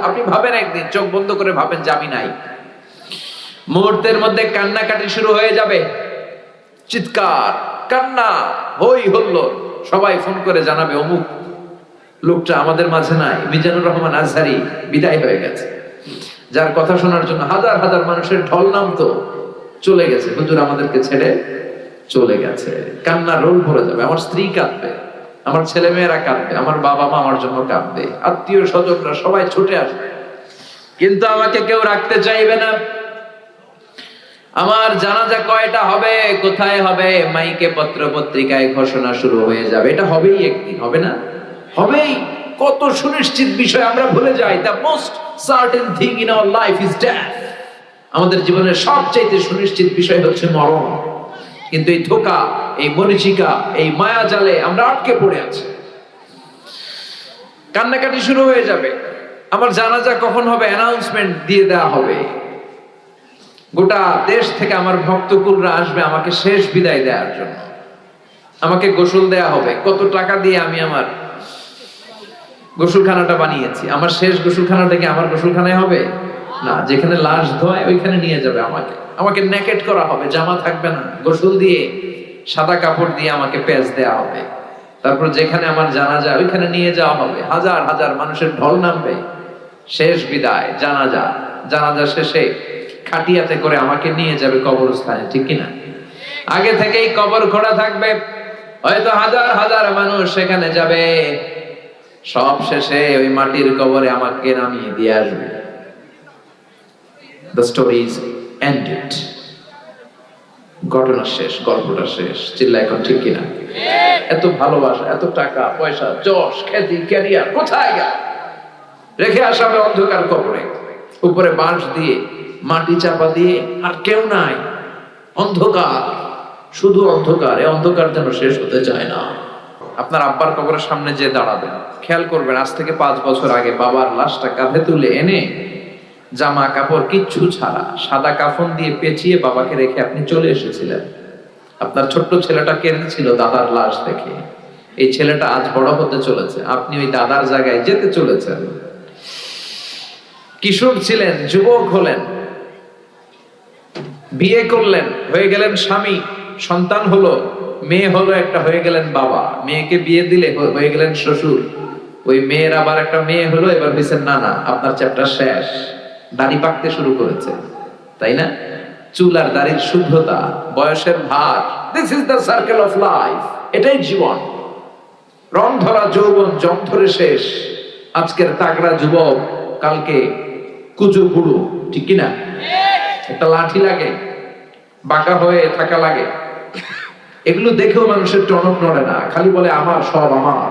আপনি ভাবেন একদিন, চোখ বন্ধ করে ভাবেন যে আমি নাই। মুহূর্তের মধ্যে কান্নাকাটি শুরু হয়ে যাবে, চিৎকার, কান্না, হই হুল্লোড়। সবাই ফোন করে জানাবে অমুক লোকটা আমাদের মাঝে নাই, মিজানুর রহমান আজহারী বিদায় হয়ে গেছে। যার কথা শোনার জন্য হাজার হাজার মানুষের ঢল নামতো, চলে গেছে, হুজুর আমাদেরকে ছেড়ে চলে গেছে। কান্নার রোল ভরে যাবে। আমার স্ত্রী কাঁদবে, আমার ছেলে মেয়েরা কাঁদবে, আমার বাবা মা আমার জন্য কাঁদবে, আত্মীয় স্বজনরা সবাই ছুটে আসবে, কিন্তু আমাকে কেউ রাখতে চাইবে না। আমার জানাজা কয়টা হবে, কোথায় হবে, মাইকে পত্র পত্রিকায় ঘোষণা শুরু হয়ে যাবে। এটা হবেই একদিন, হবে না? হবেই। কত সুনিশ্চিত বিষয় আমরা ভুলে যাই। The most certain thing in our life is death. আমাদের জীবনের সবচেয়ে সুনিশ্চিত বিষয় হচ্ছে মরণ। কিন্তু এই ধোঁকা, এই মরিচিকা, এই মায়া জালে আমরা আটকে পড়ে আছি। কান্নাকাটি শুরু হয়ে যাবে। আমার জানাজা কখন হবে অ্যানাউন্সমেন্ট দিয়ে দেওয়া হবে। গোটা দেশ থেকে আমার ভক্তকুলরা আসবে আমাকে শেষ বিদায় দেওয়ার জন্য। আমাকে গোসল দেয়া হবে। কত টাকা দিয়ে আমি আমার গোসলখানাটা বানিয়েছি। আমার শেষ গোসলখানাটা কি আমার গোসলখানায় হবে? না, যেখানে লাশ ধোয় ওইখানে নিয়ে যাবে আমাকে। আমাকে নেকেট করা হবে, জামা থাকবে না, গোসল দিয়ে সাদা কাপড় দিয়ে আমাকে পেঁচ দেয়া হবে। তারপর যেখানে আমার জানাজা ওইখানে নিয়ে যাওয়া হবে। হাজার হাজার মানুষের ঢল নামবে। শেষ বিদায়, জানাজা। জানাজা শেষে খাটিয়াতে করে আমাকে নিয়ে যাবে কবরস্থানে, ঠিক কিনা? আগে থেকেই কবর খোঁড়া থাকবে, হয়তো হাজার হাজার মানুষ সেখানে যাবে। সব শেষে ওই মাটির কবরে আমাকে নামিয়ে দিয়ে আসবে। The story is ended. ঘটনা শেষ, গল্পটা শেষ। চিল্লা এখন, ঠিক কিনা? এত ভালোবাসা, এত টাকা পয়সা, যশ খ্যাতি, ক্যারিয়ার কোথায় গেল? রেখে আসা হবে অন্ধকার কবরে। উপরে বাঁশ দিয়ে মাটি চাপা দিয়ে, আর কেউ নাই, অন্ধকার, শুধু অন্ধকার। এই অন্ধকার যেন শেষ হতে চায় না। আপনার আব্বার কবরের সামনে যে দাঁড়াবেন, খেয়াল করবেন আজ থেকে 5 বছর আগে বাবার লাশটা কাঁধে তুলে এনে জামা কাপড় কিচ্ছু ছাড়া সাদা কাফন দিয়ে পেঁচিয়ে বাবাকে রেখে আপনি চলে এসেছিলেন। আপনার ছোট্ট ছেলেটা কেঁদেছিল দাদার লাশ দেখে। এই ছেলেটা আজ বড় হতে চলেছে, আপনি ওই দাদার জায়গায় যেতে চলেছেন। কিশোর ছিলেন, যুবক হলেন, বিয়ে করলেন, হয়ে গেলেন স্বামী, সন্তান হলো, মেয়ে হলো একটা, হয়ে গেলেন বাবা। মেয়েকে বিয়ে দিলে হয়ে গেলেন শ্বশুর। ওই মেয়ের আবার একটা মেয়ে হলো, এবার হয়েছেন নানা। আপনার চ্যাপ্টার শেষ। দাড়ি পাকতে শুরু করেছে, তাই না? চুল আর দাড়ির শুভ্রতা, বয়সের ভার, this is the circle of life. এটাই জীবন। রং ধরা যৌবন জং ধরে শেষ। আজকের তাগড়া যুবক কালকে কুচো বুড়ো, ঠিক কিনা? একটা লাঠি লাগে, বাঁকা হয়ে থাকা লাগে। এগুলো দেখেও মানুষের টনক নড়ে না, খালি বলে আমার সব আমার,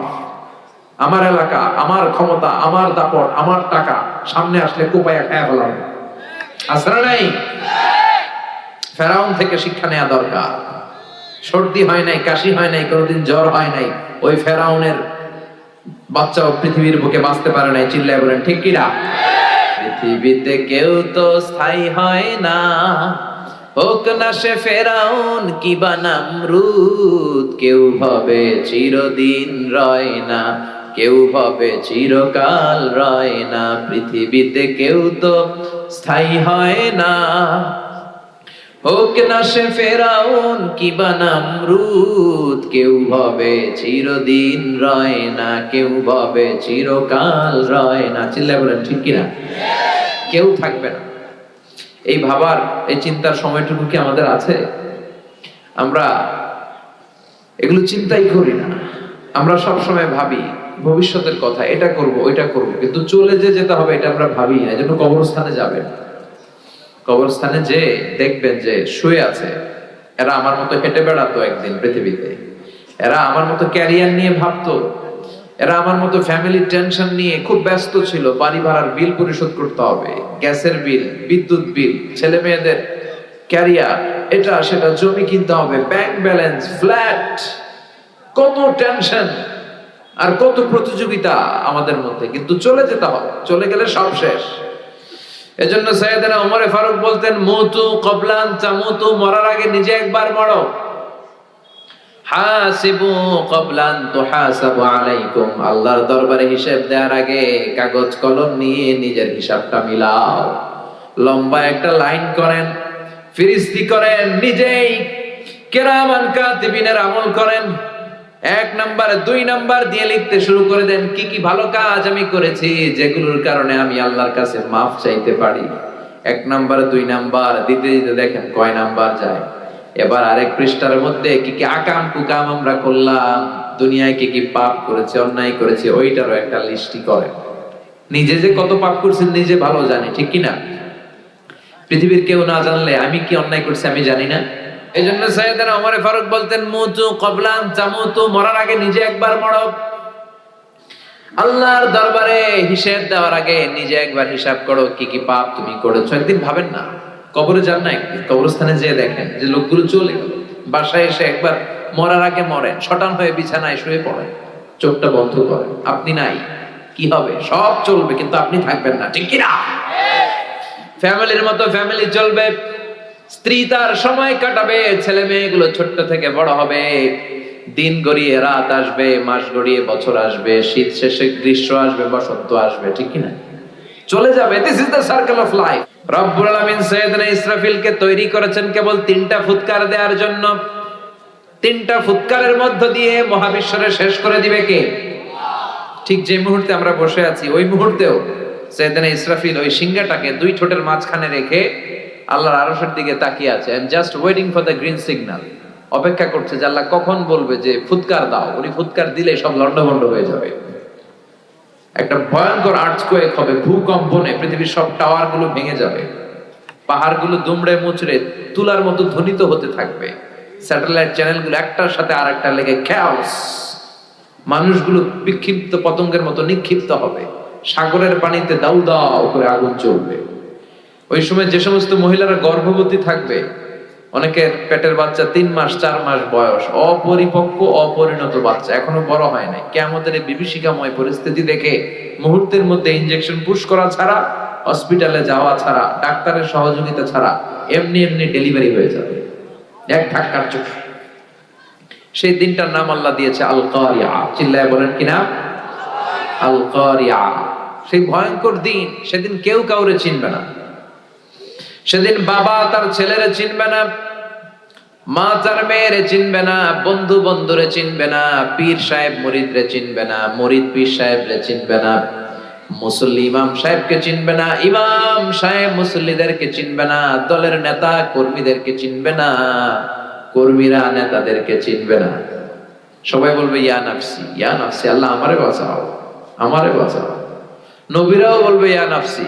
আমার এলাকা, আমার ক্ষমতা, আমার দাপট, আমার টাকা। সামনে আসলে কোপায়া খায়া ফেলাম। আসরা নাই? ফেরাউন থেকে শিক্ষা নেওয়া দরকার। সর্দি হয় নাই, কাশি হয় নাই, কোনোদিন জ্বর হয় নাই। ওই ফেরাউনের বাচ্চাও পৃথিবীর বুকে বাঁচতে পারে নাই। চিল্লায় বলেন, ঠিক কিনা? পৃথিবীতে কেউ তো স্থায়ী হয় না, হোক না সে ফেরাউন কিবা নামরুদ। কেউ ভাবে চিরদিন রয় না, কেউ ভাবে চিরকাল রয় না। পৃথিবীতে কেউ তো স্থায়ী হয় না, হোক না সে ফেরাউন কিবা নামরুদ। কেউ ভাবে চিরদিন রয় না, কেউ ভাবে চিরকাল রয় না। চিল্লায় বলেন, ঠিক কিনা? কেউ থাকবে না। এই ভাবার, এই চিন্তার সময়টুকু কি আমাদের আছে? আমরা এগুলো চিন্তাই করি না। আমরা সব সময় ভাবি ভবিষ্যতের কথা, এটা করব, ওইটা করব, কিন্তু চলে যে যেতে হবে এটা আমরা ভাবি না। এজন্য কবরস্থানে যাবেন। কবরস্থানে যে দেখবেন যে শুয়ে আছে, এরা আমার মতো হেঁটে বেড়াতো একদিন পৃথিবীতে, এরা আমার মতো ক্যারিয়ার নিয়ে ভাবতো, এরা আমার মতো ফ্যামিলি টেনশন নিয়ে খুব ব্যস্ত ছিল। বাড়ি ভাড়ার বিল পরিশোধ করতে হবে, গ্যাসের বিল, বিদ্যুৎ বিল, ছেলে মেয়েদের ক্যারিয়ার, এটা সেটা, জমি কিনতে হবে, ব্যাংক ব্যালেন্স, ফ্ল্যাট, কত টেনশন আর কত প্রতিযোগিতা আমাদের মধ্যে। কিন্তু চলে যেতে হবে, চলে গেলে সব শেষ। এজন্য সাইয়েদনা ওমর ফারুক বলতেন, মুতু ক্বাবলা আন তামুতু, মরার আগে নিজে একবার মরো। হাসিবু ক্বাবলা আন তুহাসাবু আলাইকুম, আল্লাহর দরবারে হিসাব দেওয়ার আগে কাগজ কলম নিয়ে নিজের হিসাবটা মিলাও। লম্বা একটা লাইন করেন, ফিরিস্তি করেন, নিজেই কিরামান কাতিবিনের আমল করেন। 1 নাম্বার 2 নাম্বার দিয়ে লিখতে শুরু করে দেন, কি কি ভালো কাজ আমি করেছি যেগুলোর কারণে আমি আল্লাহর কাছে মাফ চাইতে পারি। 1 নাম্বার 2 নাম্বার দিতে দিতে দেখেন কয় নাম্বার যায়। এবার আরেক পৃষ্ঠার মধ্যে কি কি আকাম কুকাম আমরা করলাম, দুনিয়ায় কি কি পাপ করেছে, অন্যায় করেছে, ওইটারও একটা লিস্টি করেন। নিজে যে কত পাপ করছেন নিজে ভালো জানি, ঠিক কি না? পৃথিবীর কেউ না জানলে আমি কি অন্যায় করছি আমি জানি না। এই জন্য সাইয়েদনা ওমর ফারুক বলতেন, মুতু ক্বাবলা আন তামুতু, মরার আগে নিজে একবার মরো। আল্লাহর দরবারে হিসাব দেওয়ার আগে নিজে একবার হিসাব করো, কি কি পাপ তুমি করেছো। একদিন ভাবেন না, কবরে যান না, একদিন কবরস্থানে যেয়ে দেখেন যে লোকগুলো চলে গেল, বাসায় এসে একবার মরার আগে মরেন, শটান হয়ে বিছানায় শুয়ে পড়েন, চোখটা বন্ধ করেন, আপনি নাই, কি হবে? সব চলবে কিন্তু আপনি থাকবেন না, ঠিক কি না? ফ্যামিলির মতো ফ্যামিলি চলবে, স্ত্রী তার সময় কাটাবে, ছেলে মেয়েগুলো ছোট্ট থেকে বড় হবে, দিন গড়িয়ে রাত আসবে, মাস গড়িয়ে বছর আসবে, শীত শেষে গ্রীষ্ম আসবে, বসন্ত আসবে, ঠিক কি না? চলে যাবে। This is the circle of life. রব্বুল আলামিন সাইয়েদনা ইসরাফিলকে তৈরি করেছেন কেবল 3টা ফুৎকার দেওয়ার জন্য। 3টা ফুৎকারের মধ্য দিয়ে মহাবিশ্বরে শেষ করে দিবে কে? ঠিক যে মুহূর্তে আমরা বসে আছি ওই মুহূর্তেও সাইয়েদনা ইসরাফিল ওই সিংহাটাকে 2 ঠোঁটের মাঝখানে রেখে আল্লাহর আরশের দিকে তাকিয়ে আছে, and just waiting for the green signal. অপেক্ষা করছে যে আল্লাহ কখন বলবে যে ফুৎকার দাও। উনি ফুৎকার দিলে সব লন্ডভন্ড হয়ে যাবে, একটা ভয়ঙ্কর আর্থকোয়েক হবে, ভূকম্পনে পৃথিবীর সব টাওয়ার গুলো ভেঙে যাবে, পাহাড় গুলো দুমড়ে মুচড়ে তুলার মতো ধ্বনিত হতে থাকবে, স্যাটেলাইট চ্যানেল গুলো একটার সাথে আরেকটা লেগে খ্যাওস, মানুষগুলো বিক্ষিপ্ত পতঙ্গের মতো নিক্ষিপ্ত হবে, সাগরের পানিতে দাউ দাউ করে আগুন জ্বলবে। ওই সময় যে সমস্ত মহিলারা গর্ভবতী থাকবে, অনেকের পেটের বাচ্চা 3 মাস 4 মাস বয়স, অপরিপক্ক অপরিণত বাচ্চা, এখনো বড় হয় নাই, কিয়ামতের এই বিভীষিকাময় পরিস্থিতি দেখে মুহূর্তের মধ্যে ইনজেকশন পুশ করা ছাড়া, হসপিটালে যাওয়া ছাড়া, ডাক্তারের সহযোগিতা ছাড়া এমনি এমনি ডেলিভারি হয়ে যাবে এক ধাক্কার চোখ। সেই দিনটার নাম আল্লাহ দিয়েছে আল কারিয়া। চিল্লায় বলেন কি নাম? আল কারিয়া। সেই ভয়ঙ্কর দিন, সেদিন কেউ কাউরে চিনবে না। সেদিন বাবা তার ছেলেরে চিনবে না, মা তার মেয়েরে চিনবে না, বন্ধু বন্ধুরে চিনবে না, পীর সাহেব মুরিদরে চিনবে না, মুরিদ পীর সাহেবরে চিনবে না, মুসল্লি ইমাম সাহেবকে চিনবে না, ইমাম সাহেব মুসল্লিদেরকে চিনবে না, দলের নেতা কর্মীদেরকে চিনবে না, কর্মীরা নেতাদেরকে চিনবে না। সবাই বলবে ইয়া নাফসি, ইয়া নাফসি, আল্লাহ আমারে বাঁচাও, আমারে বাঁচাও। নবীরাও বলবে ইয়া নাফসি,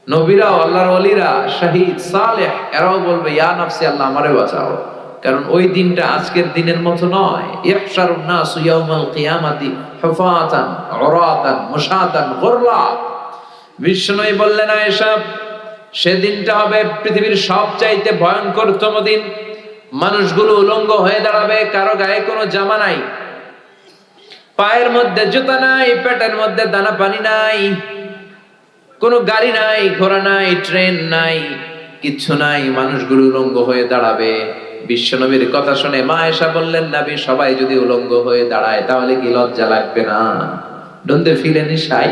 নবীরাও, আল্লাহর ওলিরা, শহীদ, সালেহ, এরাও বলবে ইয়া নাফসি, আল্লাহ আমারে বাঁচাও। কারণ ওই দিনটা আজকের দিনের মতো নয়। ইহশারুন নাসু ইয়াউমাল কিয়ামাতি হুফাতান উরাতান মুশাতান গুরলা। বিষ্ণুই বললেন আয়েশা, সেদিনটা হবে পৃথিবীর সবচাইতে ভয়ঙ্করতম দিন। মানুষগুলো উলঙ্গ হয়ে দাঁড়াবে, কারো গায়ে কোনো জামা নাই, পায়ের মধ্যে জুতা নাই, পেটের মধ্যে দানা পানি নাই, কোনো গাড়ি নাই, ঘোড়া নাই, ট্রেন নাই, কিচ্ছু নাই, মানুষগুলো উলঙ্গ হয়ে দাঁড়াবে। বিশ্বনবীর কথা শুনে মা আয়েশা বললেন, নবী সবাই যদি উলঙ্গ হয়ে দাঁড়ায় তাহলে কি লজ্জা লাগবে না? Don't they feel any shy,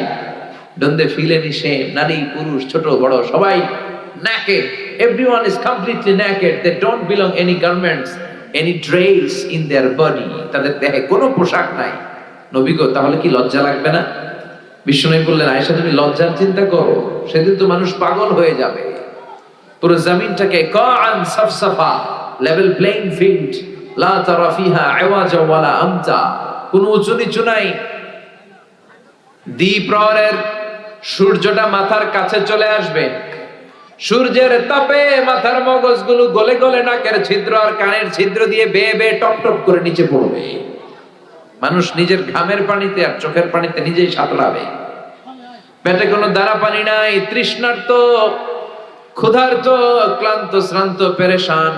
don't they feel any shame? নারী পুরুষ ছোট বড় সবাই naked, everyone is completely naked, they don't belong any garments, any dress in their body, তাদের দেহে কোনো পোশাক নাই। নবী গো, তাহলে কি লজ্জা লাগবে না? বিষ্ণু বললেন, আয়েশা তুমি লজ্জার চিন্তা করো, সেদিন তো মানুষ পাগল হয়ে যাবে। পুরো জমিনটাকে কাআন সাফসাফা, লেভেল প্লেইং ফিল্ড, লা তারা ফিহা আওয়াজা ওয়ালা আমতা, কোনো উঁচু নিচু নাই। দ্বিপ্রহরের সূর্যটা মাথার কাছে চলে আসবে, সূর্যের তাপে মাথার মগজগুলো গলে গলে নাকের ছিদ্র আর কানের ছিদ্র দিয়ে বেয়ে বেয়ে টপ টপ করে নিচে পড়বে। মানুষ নিজের ঘামের পানিতে আর চোখের পানিতে নিজেই সাঁতরাবে। পেটে কোনো দানা পানি নাই, তৃষ্ণার্ত, ক্ষুধার্ত, ক্লান্ত, শ্রান্ত, পেরেশান,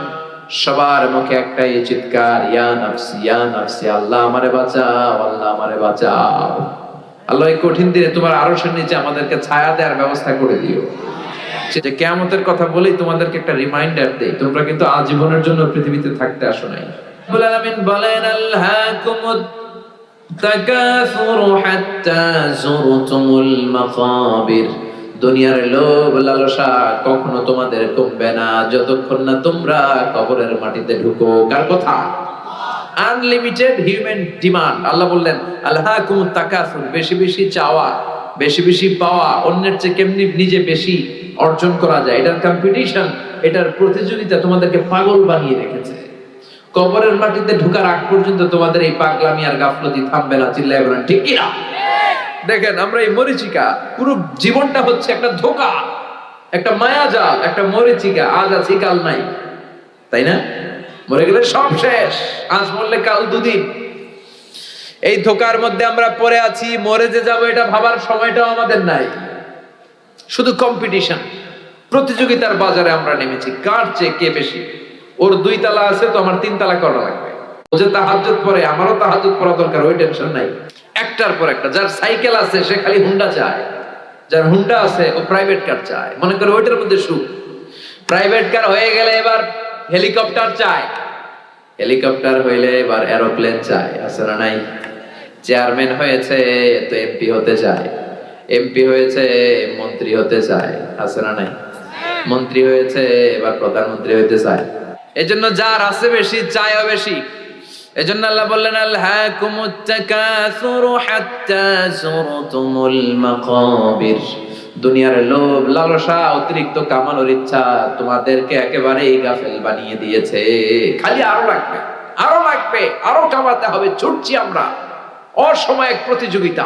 সবার মুখে একটাই চিৎকার, ইয়া নাফসি, ইয়া নাফসি, আল্লাহ আমারে বাঁচাও, আল্লাহ আমারে বাঁচাও। আল্লাহ এই কঠিন দিনে তোমার আরশের নিচে আমাদেরকে ছায়া দেওয়ার ব্যবস্থা করে দিও। যে কিয়ামতের কথা বলেই তোমাদেরকে একটা রিমাইন্ডার দেই, তোমরা কিন্তু আজীবনের জন্য পৃথিবীতে থাকতে আসো নাই। রব্বুল আলামিন বলেন আল্লাহকুমুত তাকাসুরু হাত্তা যুরতুমুল মাকাবির, দুনিয়ার লোভ লালসা কখনো তোমাদের কমবে না যতক্ষণ না তোমরা কবরের মাটিতে ঢুকো। কার কথা? Unlimited human demand. আল্লাহ বললেন আল্লাহকুমুত তাকাসুর, বেশি বেশি চাওয়া, বেশি বেশি পাওয়া, অন্যের চেয়ে কেমনি নিজে বেশি অর্জন করা যায়, এটার কম্পিটিশন, এটার প্রতিযোগিতা তোমাদেরকে পাগল বানিয়ে রেখেছে। কবরের মাটিতে ঢোকার আগ পর্যন্ত তোমাদের এই পাগলামি আর গাফলতি থামবে না। চিল্লায় বলেন ঠিক কি না? দেখেন আমরা এই মরিচিকা, পুরো জীবনটা হচ্ছে একটা ধোঁকা, একটা মায়াজাল, একটা মরিচিকা। আজ আছি কাল নাই, তাই না? মরে গেলে সব শেষ, আজ মরলে কাল দুদিন। এই ধোঁকার মধ্যে আমরা পড়ে আছি, মরে যে যাবো এটা ভাবার সময়টাও আমাদের নাই। শুধু কম্পিটিশন, প্রতিযোগিতার বাজারে আমরা নেমেছি, কার চেয়ে কে বেশি। ওর 2 তালা আছে তো আমার 3 তালা করা লাগবে। ও যে তাহাজ্জুদ পড়ে, আমারও তাহাজ্জুদ পড়া দরকার, ওই টেনশন নাই। একটার পর একটা। যার সাইকেল আছে সে খালি হুন্ডা চায়, যার হুন্ডা আছে ও প্রাইভেট কার চায়, মনে করে ওইটার মধ্যে সুখ। প্রাইভেট কার হয়ে গেলে এবার হেলিকপ্টার চায়, হেলিকপ্টার হইলে এবার এরোপ্লেন চায়, আছে না নাই? চেয়ারম্যান হয়েছে তো এমপি হতে চায়, এমপি হয়েছে মন্ত্রী হতে চায়, আছে না নাই? মন্ত্রী হয়েছে এবার প্রধানমন্ত্রী হতে চায়। এজন্য যার আছে বেশি চায়ও বেশি। এজন্য আল্লাহ বললেন আলহাকুমুত তাকাসুরু হাত্তা যুরতুমুল মাকাবির, দুনিয়ার লোভ লালসা অতিরিক্ত কামানোর ইচ্ছা তোমাদেরকে একেবারেই গাফেল বানিয়ে দিয়েছে। খালি আরো লাগবে, আরো লাগবে, আরো কামাতে হবে, ছুটছি আমরা। অসময়ে প্রতিযোগিতা,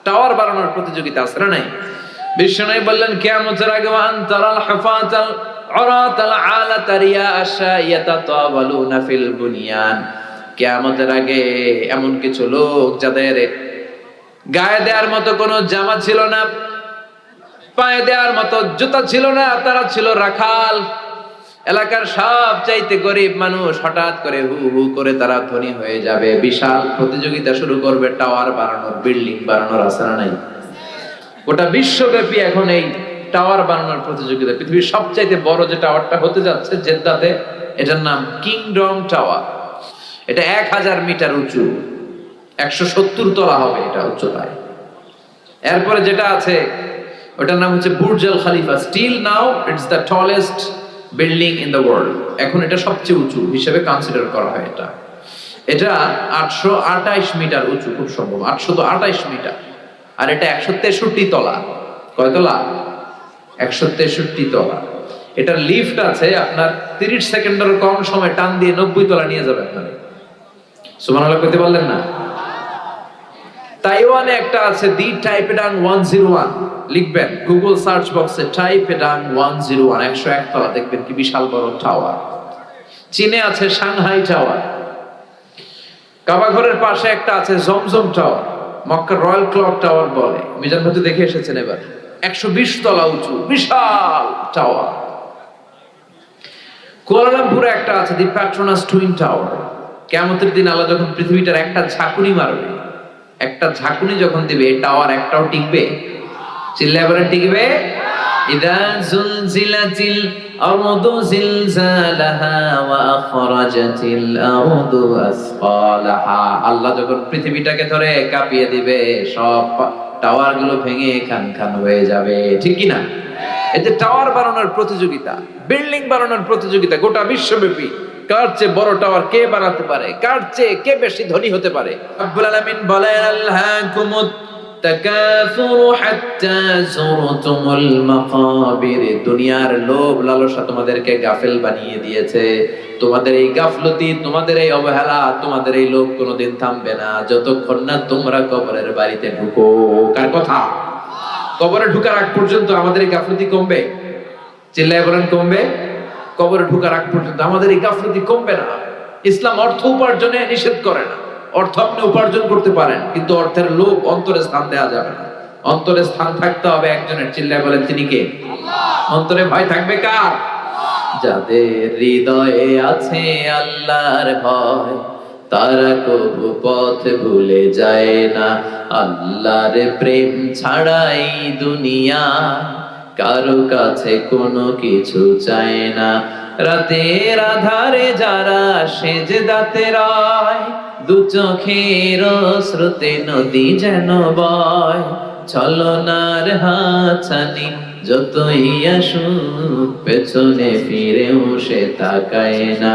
টাওয়ার বানানোর প্রতিযোগিতা, আছে না নাই? বিশ্বনবী বললেন কিয়ামতের আগে ওয়ান তারাল হাফাতাল উরাতাল আলাতা রিয়াশা ইয়াতাতাওয়ালুনা ফিল বুনিয়ান, কিয়ামতের আগে এমন কিছু লোক যাদের গায়ে দেওয়ার মতো কোনো জামা ছিল না, পায়ে দেওয়ার মতো জুতা ছিল না, তারা ছিল রাখাল। এলাকার সব চাইতে গরিব মানুষ, হঠাৎ করে হু হু করে তারা ধনী হয়ে যাবে। বিশাল প্রতিযোগিতা শুরু করবে টাওয়ার বানানোর, বিল্ডিং বানানোর, আছে না নাই? গোটা বিশ্বব্যাপী এখন এই টাওয়ার বানানোর প্রতিযোগিতা। পৃথিবীর সবচাইতে বড় যে টাওয়ারটা হতে যাচ্ছে জেদ্দাতে, এটার নাম কিংডম টাওয়ার। এটা 1000 মিটার উঁচু, 170 তলা হবে এটা উচ্চতায়। এরপরে যেটা আছে ওটার নাম হচ্ছে Burj Al Khalifa. Still now it's the tallest building in the world. এখন এটা সবচেয়ে উঁচু হিসেবে কনসিডার করা হয়। এটা 828 মিটার উঁচু, খুব সম্ভব 828 মিটার। আর এটা 163 তলা। কয় তলা? 163 তলা। এটার লিফট আছে আপনার 30 সেকেন্ডের কম সময় টান দিয়ে 90 তলা নিয়ে যাবে আপনাকে। সুবহানাল্লাহ কইতে পারলেন না? তাইওয়ানে একটা আছে দি টাইপেডাং 101, লিখবেন গুগল সার্চ বক্সে টাইপেডাং 101, 101 তলা, দেখবেন কি বিশাল বড় টাওয়ার। চীনে আছে সাংহাই টাওয়ার। কাবা ঘরের পাশে একটা আছে জমজম টাওয়ার, মক্কার রয়্যাল ক্লক টাওয়ার বলে। মিজান ভাই দেখে এসেছেন এবার, 120 তলা উঁচু বিশাল টাওয়ার। কুয়ালালামপুরে একটা আছে দি প্যাট্রোনাস টুইন টাওয়ার। কিয়ামতের দিন আল্লাহ যখন পৃথিবীটার একটা ঝাঁকুনি মারবে, একটা ঝাঁকুনি যখন দিবে, এই টাওয়ার একটাও টিকবে? চিল্লায় বলেন টিকবে? ইদা জুলজিলাতিল আরদু জিলজালাহা ওয়া আখরাজাতিল আরদু আসফালাহা, আল্লাহ যখন পৃথিবীটাকে ধরে কাঁপিয়ে দিবে, সব টাওয়ার গুলো ভেঙে খান খান হয়ে যাবে। ঠিক কি না? এই যে টাওয়ার বানানোর প্রতিযোগিতা, বিল্ডিং বানানোর প্রতিযোগিতা গোটা বিশ্বব্যাপী, কার চেয়ে বড় টাওয়ার কে বানাতে পারে, কার চেয়ে কে বেশি ধনী হতে পারে। রব্বুল আলামিন বলেন আলহাকুমুত তাকাসুরু হাত্তা যুরতুমুল মাকাবির, দুনিয়ার লোভ লালসা তোমাদেরকে গাফেল বানিয়ে দিয়েছে। তোমাদের এই গাফলতি, তোমাদের এই অবহেলা, তোমাদের এই লোভ কোনোদিন থামবে না যতক্ষণ না তোমরা কবরের বাড়িতে ঢুকো। কার কথা? কবরে ঢুকার আগ পর্যন্ত আমাদের এই গাফলতি কমবে? চিল্লায় বলেন কমবে? কবরে ঢুকার আগ পর্যন্ত আমাদের এই গাফলতি কমবে না। ইসলাম অর্থ উপার্জনে নিষেধ করে না। অর্থ আপনি উপার্জন করতে পারেন, কিন্তু অর্থের লোভ অন্তরে স্থান দেওয়া যাবে না। অন্তরে স্থান থাকতে হবে একজনের। চিল্লায় বলেন তিনি কে? অন্তরে ভয় থাকবে কার? যাদের হৃদয়ে আছে আল্লাহর ভয়, তারা কবু পথ ভুলে যায় না। আল্লাহর প্রেম ছাড়াই দুনিয়া কারো কাছে কোনো কিছু চায় না। রাতের আধারে যারা সেজদাতে রয়, দু চোখের স্রোতে নদী যেন বয়। ছলনার হাতছানি যতই আসুক, পেছনে ফিরেও সে তাকায় না।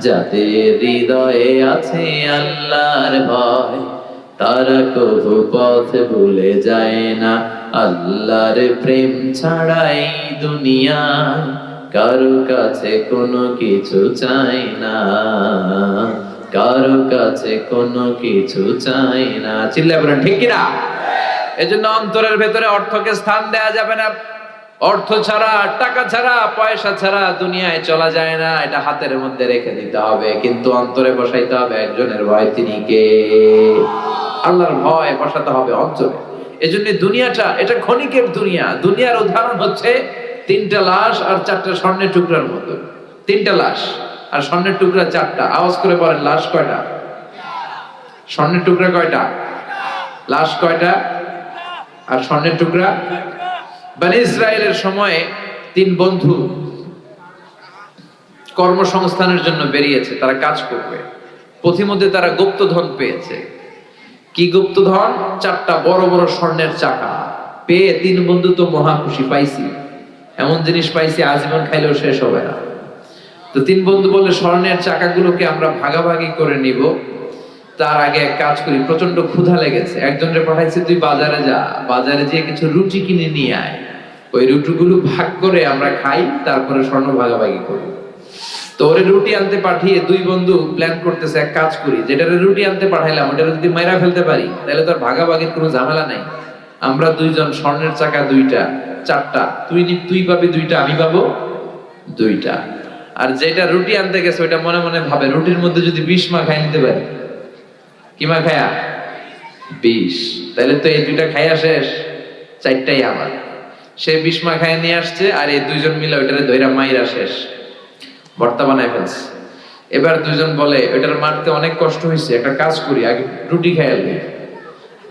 যাদের হৃদয়ে আছে আল্লাহর ভয়, তারা কবু পথ ভুলে যায় না। আল্লাহর প্রেম ছাড়াই দুনিয়ায় কারো কাছে কোনো কিছু চাই না, কারো কাছে কোনো কিছু চাই না। চিল্লায় বলেন ঠিক কিনা? এজন্য অন্তরের ভেতরে অর্থকে স্থান দেয়া যাবে না। অর্থ ছাড়া, টাকা ছাড়া, পয়সা ছাড়া দুনিয়ায় চলা যায় না। এটা হাতের মধ্যে রেখে দিতে হবে, কিন্তু অন্তরে বসাইতে হবে একজনের ভয়। তিনি কে? আল্লাহর ভয় বসাতে হবে অন্তরে। এজন্য দুনিয়াটা এটা ক্ষণিকের দুনিয়া। দুনিয়ার উদাহরণ হচ্ছে তিনটা লাশ আর চারটা স্বর্ণের টুকরার মতো। তিনটা লাশ আর স্বর্ণের টুকরা চারটা। আওয়াজ করে বলেন, লাশ কয়টা? স্বর্ণের টুকরা কয়টা? লাশ কয়টা? আর স্বর্ণের টুকরা? বনি ইসরায়েলের সময়ে তিন বন্ধু কর্মসংস্থানের জন্য বেরিয়েছে, তারা কাজ করবে। পথিমধ্যে তারা গুপ্তধন পেয়েছে। কি গুপ্তধন? চারটা বড় বড় স্বর্ণের চাকা পেয়ে তিন বন্ধু তো মহা খুশি, পাইছি, এমন জিনিস পাইছি আজীবন খাইলেও শেষ হবে না। তো তিন বন্ধু বলে, স্বর্ণের চাকাগুলোকে আমরা ভাগাভাগি করে নিব, তার আগে এক কাজ করি, প্রচন্ড ক্ষুধা লেগেছে। একজনকে পাঠাইছে, তুই বাজারে যা, বাজারে যেয়ে কিছু রুটি কিনে নিয়ে আয়, ওই রুটিগুলো ভাগ করে আমরা খাই, তারপরে স্বর্ণ ভাগাভাগি করি। তো ওরে রুটি আনতে পাঠিয়ে দুই বন্ধু প্ল্যান করতেছে, এক কাজ করি, যেটারে রুটি আনতে পাঠাইলাম ওটা যদি মাইরা ফেলতে পারি তাহলে তোর ভাগাভাগির কোনো ঝামেলা নাই। আমরা দুইজন, স্বর্ণের চাকা দুইটা, চারটা, তুই পাবি দুইটা, আমি পাবো দুইটা। আর যেটা রুটি আনতে গেছে ওইটা মনে মনে ভাবে, রুটির মধ্যে যদি 20 মা খাই নিতে পারি। কি মা খায়া? 20। তাহলে তো এই দুইটা খাইয়া শেষ, চারটাই আমার। সে 20 মা খাইয়া নিয়ে আসছে, আর এই দুইজন মিলে ওইটারে ধইরা মাইরা শেষ, ভর্তা বানায় ফেলছে। এবার দুইজন বলে, ওইটার মারতে অনেক কষ্ট হয়েছে, একটা কাজ করি, আগে রুটি খাইয়া লই,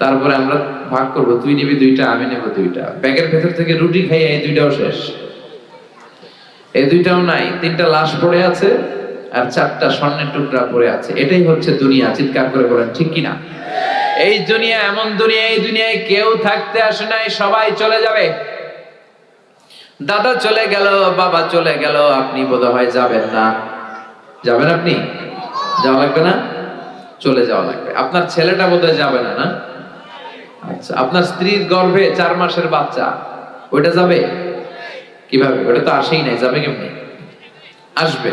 তারপরে আমরা ভাগ করবো, তুই নিবি দুইটা, আমি নেবো দুইটা। ব্যাগের ভেতর থেকে রুটি খাইয়া এই দুইটাও শেষ, এই দুইটাও নাই। তিনটা লাশ পড়ে আছে আর চারটা স্বর্ণের টুকরা পড়ে আছে। এটাই হচ্ছে দুনিয়া। চিৎকার করে বলেন ঠিক কিনা? এই দুনিয়া এমন দুনিয়া, এই দুনিয়ায় কেউ থাকতে আসে নাই, সবাই চলে যাবে। দাদা চলে গেল, বাবা চলে গেল, আপনি বোধহয় যাবেন না। যাবেন? আপনি যাওয়া লাগবে না? চলে যাওয়া লাগবে। আপনার ছেলেটা বোধহয় যাবে না, না? আচ্ছা, আপনার স্ত্রীর গর্ভে 4 মাসের বাচ্চা, ওইটা যাবে? কিভাবে? ওটা তো আসেই নাই, যাবে কেমনি? আসবে,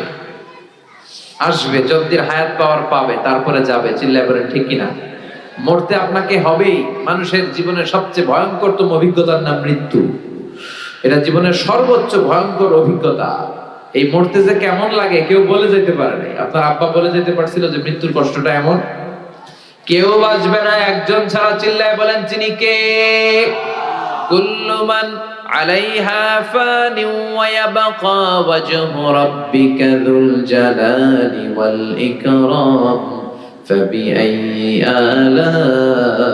আসবে যতদিন হায়াত পাওয়ার পাবে, তারপরে যাবে। চিল্লায় বলেন ঠিক কিনা? মরতে আপনাকে হবেই। মানুষের জীবনের সবচেয়ে ভয়ঙ্করতম অভিজ্ঞতার নাম মৃত্যু। এটা জীবনের সর্বোচ্চ ভয়ঙ্কর অভিজ্ঞতা। এই মরতে যে কেমন লাগে কেউ বলে যেতে পারে নাই। আপনার আব্বা বলে যেতে পারছিল যে মৃত্যুর কষ্টটা এমন? কেউ বাঁচবে না একজন ছাড়া। চিল্লায় বলেন তিনি কে? কুল্লু মান আলাইহা ফানি ওয়া ইয়াবকা ওয়াজহু রাব্বিকা যুল জালালি ওয়াল ইকরাম ফাবিআইয়ি আলাই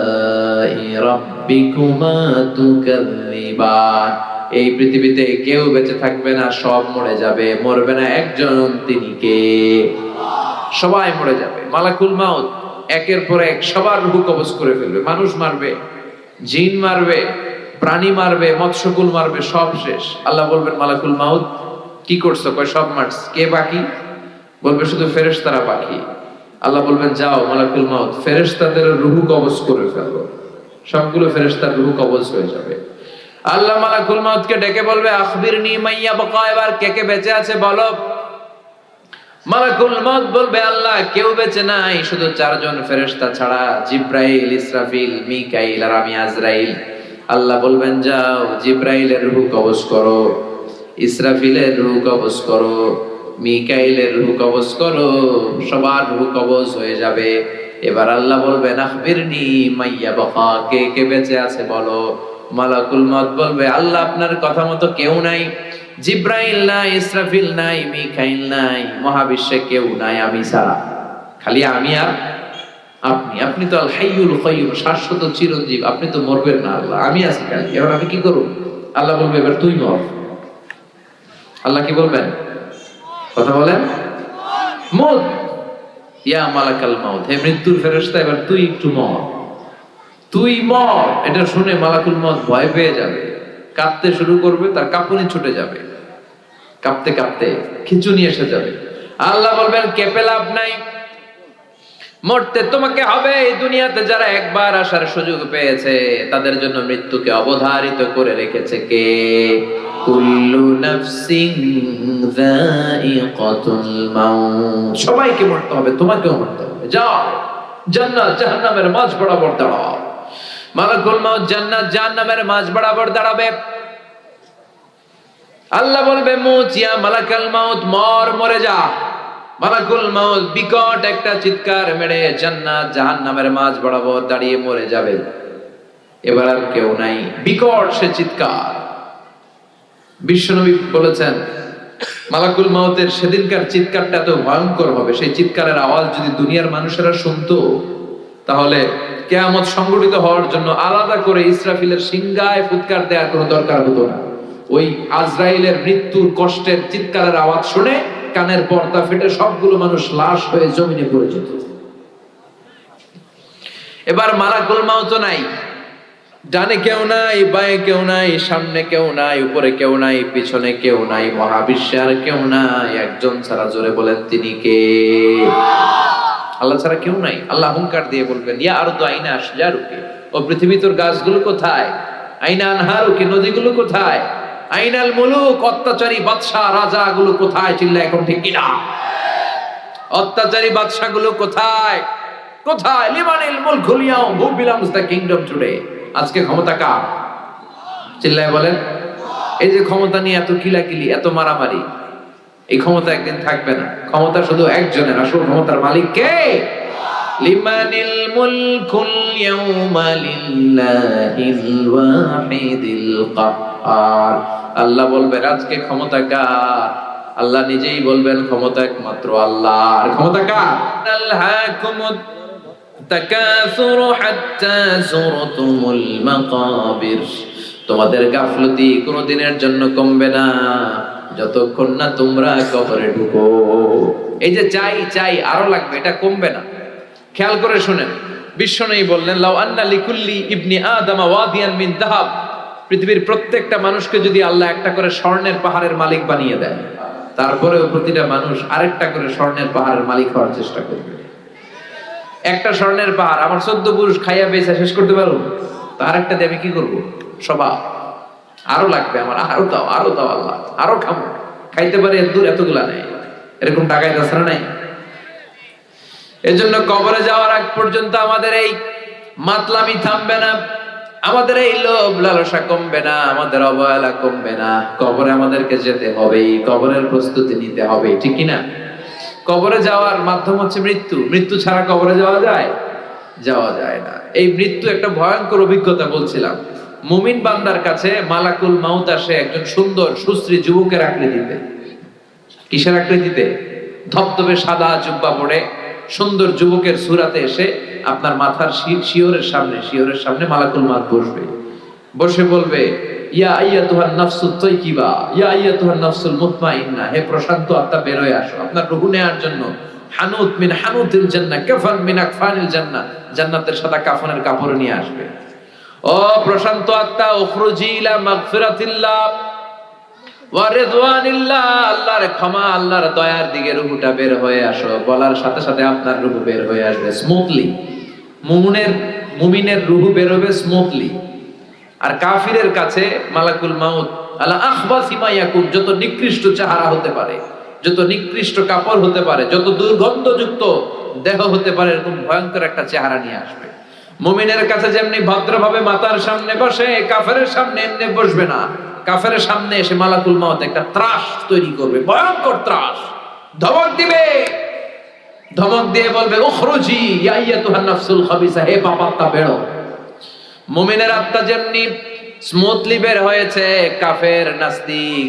রাব্বিকুমা তুকাযযিবান। এই পৃথিবীতে কেউ বেঁচে থাকবে না, সব মরে যাবে। মরবে না একজন, তিনি কে? সবাই মরে যাবে। মালাকুল মাউত একের পর এক সবার রূহ কবজ করে ফেলবে। মানুষ মারবে, জিন মারবে, প্রাণী মারবে, মৎস্যকুল মারবে, সব শেষ। আল্লাহ বলবেন, মালাকুল মাউত কি করছো? কয় সব মারছ। কে বাকি? বলবে শুধু ফেরেশতারা বাকি। আল্লাহ বলবেন, যাও মালাকুল মাউত ফেরেশতাদের রূহ কবজ করে ফেলো। সবগুলো ফেরেশতার রূহ কবজ হয়ে যাবে। আল্লাহ মালাকুল মাউতকে ডেকে বলবে, আখবিরনি মাইয়া বাকা, এবার কে কে বেঁচে আছে বলো। মালাকুল মাউত বলবে, আল্লাহ কেউ বেঁচে নাই, শুধু 4 জন ফেরেশতা ছাড়া, জিব্রাইল, ইসরাফিল, মিকাইল আর আমি আজরাইল। আল্লাহ বলবেন, যাও জিব্রাইলের রূহ কবজ করো, ইসরাফিলের রূহ কবজ করো, মিকাইলের রূহ কবজ করো। সবার রূহ কবজ হয়ে যাবে। এবার আল্লাহ বলবেন, আখবিরনি মাইয়া বাকা, কে কে বেঁচে আছে বলো। মালাকুল মাউত বলবে, আল্লাহ আপনার কথা মতো কেউ নাই। জিব্রাইল নাই, ইসরাফিল নাই, মিকাইল নাই, মহাবিশ্বে কেউ নাই আমি ছাড়া, খালি আমি আর আপনি। আপনি তো আল হাইয়ুল কাইয়ুম, শাশ্বত চিরঞ্জীব, আপনি তো মরবেন না আল্লাহ, আমি আছি খালি। এবার আমি কি করব? আল্লাহ বলবে এবার তুই মর। আল্লাহ কি বলবেন? কথা বলেন। মত ইয়া মালাকাল মাউত, হে মৃত্যুর ফেরেশতা এবার তুই একটু মর, তুই মর। এটা শুনে মালাকুল মউত ভয় পেয়ে যাবে, কাঁপতে শুরু করবে, তার কাঁপুনি ছুটে যাবে, কাঁপতে কাঁপতে খিঁচুনি এসে যাবে। আল্লাহ বলবেন কেঁপে লাভ নাই, মরতে তোমাকে হবে। এই দুনিয়াতে যারা একবার আসার সুযোগ পেয়েছে তাদের জন্য মৃত্যুকে অবধারিত করে রেখেছে কে? কুল্লু নাফসিন যায়িকাতুল মাউত, সবাইকে মরতে হবে, তোমাকেও মরতে হবে। যাও জান্নাত জাহান্নামের মাঝ বরাবর দাঁড়াও। মালাকুল মাউত জান্নাত জাহান্নামের মাঝ বরাবর দাঁড়াবে। আল্লাহ বলবে মুত ইয়া মালাকাল মাউত, মর, মরে যা। মালাকুল মাউত বিকট একটা চিৎকার মেরে জান্নাত জাহান্নামের মাঝ বরাবর দাঁড়িয়ে মরে যাবে। এবার আর কেউ নাই, বিকট সে চিৎকার। বিশ্বনবী বলেছেন মালাকুল মাউতের সেদিনকার চিৎকারটা এত ভয়ঙ্কর হবে, সেই চিৎকারের আওয়াজ যদি দুনিয়ার মানুষেরা শুনতো তাহলে কিয়ামত সংঘটিত হওয়ার জন্য আলাদা করে ইসরাফিলের সিংহায় ফুৎকার দেওয়ার কোনো দরকার হতো না। ওই আজরাইলের মৃত্যুর কষ্টের চিৎকারের আওয়াজ শুনে কানের পর্দা ফেটে সবগুলো মানুষ লাশ হয়ে জমিনে পড়ে যেত। এবার মালাকুল মাউত নাই, ডানে কেউ নাই, বাঁয়ে কেউ নাই, সামনে কেউ নাই, উপরে কেউ নাই, পিছনে কেউ নাই, মহাবিশ্বে আর কেউ নাই। একজন ছাড়া, জোরে বলেন তিনি কে? আল্লাহ ছাড়া কেউ নাই। আল্লাহ হুঙ্কার দিয়ে বলবেন ইয়া আরদু আইনা আশজারুকি, ও পৃথিবী তোর গাছগুলো কোথায়? আইনা আনহারুকি, নদীগুলো কোথায়? আইনাল মুলুক, অত্যাচারী বাদশা রাজাগুলো কোথায়? চিল্লা এখন ঠিক কিনা? অত্যাচারী বাদশাগুলো কোথায়? কোথায়? লিমানিল মুলকুল ইয়াউম, who belongs the kingdom today. আজকে ক্ষমতা কার? চিল্লায় বলেন। এই যে ক্ষমতা নিয়ে এত কিলাকিলি, এত মারামারি, এই ক্ষমতা একদিন থাকবে না। ক্ষমতা শুধু একজনের, আসল ক্ষমতার মালিক কে? লিমানিল মুলকুল ইয়াউমা লিল্লাহিল ওয়াহিদিল কাহ্হার। আল্লাহ বলবেন আজকে ক্ষমতা কার? আল্লাহ নিজেই বলবেন ক্ষমতা একমাত্র আল্লাহর। ক্ষমতা কার? আলহাকুমুত তাকাসুরু হাত্তা যুরতুমুল মাকাবির, তোমাদের গাফলতি কোনদিনের জন্য কমবে না যতক্ষণ না তোমরা কবরে ঢুকো। এই যে চাই চাই আরো লাগবে, এটা কমবে না। খেয়াল করে শুনেন, বিশ্বনবী বললেন লাউ আন্না লিকুল্লি ইবনি আদম ওয়াদিয়ান মিন যাহাব, পৃথিবীর প্রত্যেকটা মানুষকে যদি আল্লাহ একটা করে স্বর্ণের পাহাড়ের মালিক বানিয়ে দেয়, তারপরেও প্রতিটা মানুষ আরেকটা করে স্বর্ণের পাহাড়ের মালিক হওয়ার চেষ্টা করবে। একটা স্বর্ণের পাহাড় আমার 14 পুরুষ খাইয়া বেচা শেষ করতে পারবো, তার একটা দিয়ে আমি কি করবো? স্বভাব আরো লাগবে আমার, আরো দাও, আরো দাও আল্লাহ, আরো খাবো। খাইতে পারে দূর এতগুলা নেই, এরকম টাকায় তাছাড়া নাই। এজন্য কবরে যাওয়ার আগ পর্যন্ত আমাদের এই মাতলামি থামবে না, আমাদের এই লোভ লালসা কমবে না, আমাদের অবহেলা কমবে না। কবরে আমাদেরকে যেতে হবে, কবরের প্রস্তুতি নিতে হবে, ঠিক কিনা? কবরে যাওয়ার মাধ্যম হচ্ছে মৃত্যু। মৃত্যু ছাড়া কবরে যাওয়া যায়? যাওয়া যায় না। এই মৃত্যু একটা ভয়ঙ্কর অভিজ্ঞতা বলছিলাম। মুমিন বান্দার কাছে মালাকুল মাউত আসে একজন সুন্দর সুশ্রী যুবকের আকৃতিতে। কিসের আকৃতিতে? ধবধবে সাদা জুব্বা পরে সুন্দর যুবকের সুরাতে এসে আপনার মাথার শিয়রের সামনে মালাকুল মাউত বসবে। বসে বলবে ইয়া আইয়াতুহান নাফসুত তাইয়্যিবা, ইয়া আইয়াতুহান নাফসুল মুতমাইন্না, হে প্রশান্ত আত্মা বের হয়ে আসো আপনার রূহ নেয়ার জন্য। হানুত মিন হানুতিল জান্নাহ, কাফান মিন আকফানিল জান্নাহ, জান্নাতের সাদা কাফনের কাপড় নিয়ে আসবে। ও প্রশান্ত আত্মা, উখরুজি ইলা মাগফিরাতিল্লাহ ওয়া রিদওয়ানিল্লাহ, আল্লাহর ক্ষমা, আল্লাহর দয়ার দিকে রূহটা বের হয়ে আসো। বলার সাথে সাথে আপনার রূহ বের হয়ে আসবে স্মুথলি। মুমিনের রূহ বের হবে স্মুথলি। আর কাফিরের কাছে মালাকুল মাউত আলা আখবাসি মা ইয়াকুন, যত নিকৃষ্ট চেহারা হতে পারে, যত নিকৃষ্ট কাপড় হতে পারে, যত দুর্গন্ধযুক্ত দেহ হতে পারে, এরকম ভয়ঙ্কর একটা চেহারা নিয়ে আসবে। মুমিনের কাছে যেমনি ভদ্রভাবে মাতার সামনে বসে, কাফেরের সামনে এমনি বসবে না। কাফেরের সামনে এসে মালাকুল মাউত একটা ত্রাস তৈরি করবে, ভয়ঙ্কর ত্রাস। ধমক দিবে, ধমক দিয়ে বলবে উখরুজি ইয়া আইয়াতুহান নাফসুল খাবিসা, হে পাপাত্মা বেরো। মুমিনের আত্মা যেমনি স্মুথলি বের হয়েছে, কাফের নাস্তিক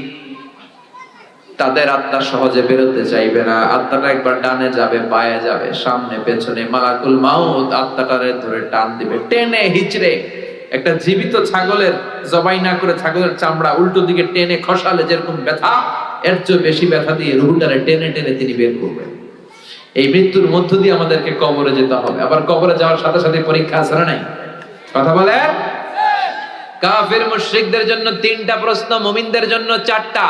তাদের আত্মা সহজে বেরোতে চাইবে না। আত্মাটা একবার ডানে যাবে, বায়ে যাবে, সামনে পেছনে। মালাকুল মাউত আত্মাটারে ধরে টান দিবে, টেনে হিচড়ে একটা জীবিত ছাগলের জবাই না করে ছাগলের চামড়া উল্টো দিকে টেনে খসালে যেরকম ব্যথা, এর চেয়ে বেশি ব্যথা দিয়ে রুহুটারে টেনে টেনে তিনি বের করবেন। এই মৃত্যুর মধ্য দিয়ে আমাদেরকে কবরে যেতে হবে। আবার কবরে যাওয়ার সাথে সাথে পরীক্ষা আছে না নাই? কথা বলেন। কাফির মুশরিকদের জন্য 3টা প্রশ্ন, মুমিনদের জন্য 4টা।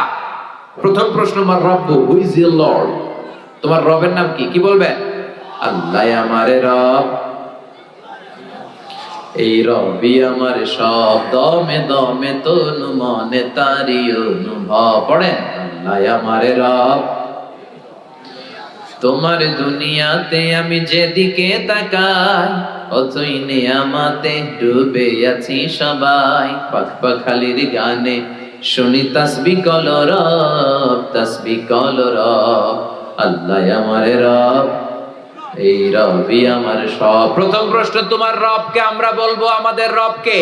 প্রথম প্রশ্ন, মার রব্বু, হু ইজ ইওর লর্ড? তোমার রবের নাম কি? কি বলবেন? আল্লাহ আমারে রব, এই রবি আমার সব, দমে দমে তনু মনে তারি অনুভব। পড়েন, আল্লাহ আমারে রব, তোমার দুনিয়াতে আমি যেদিকে তাকাই অথই নিয়ামতে ডুবে আছি সবাই। পাখ পাখালির গানে শুনি তাসবিহ কল রব, তাসবিহ কল রব, আল্লাহ আমার রব, এই রবই আমার সব। প্রথম প্রশ্ন, তোমার রবকে? আমরা বলবো আমাদের রবকে।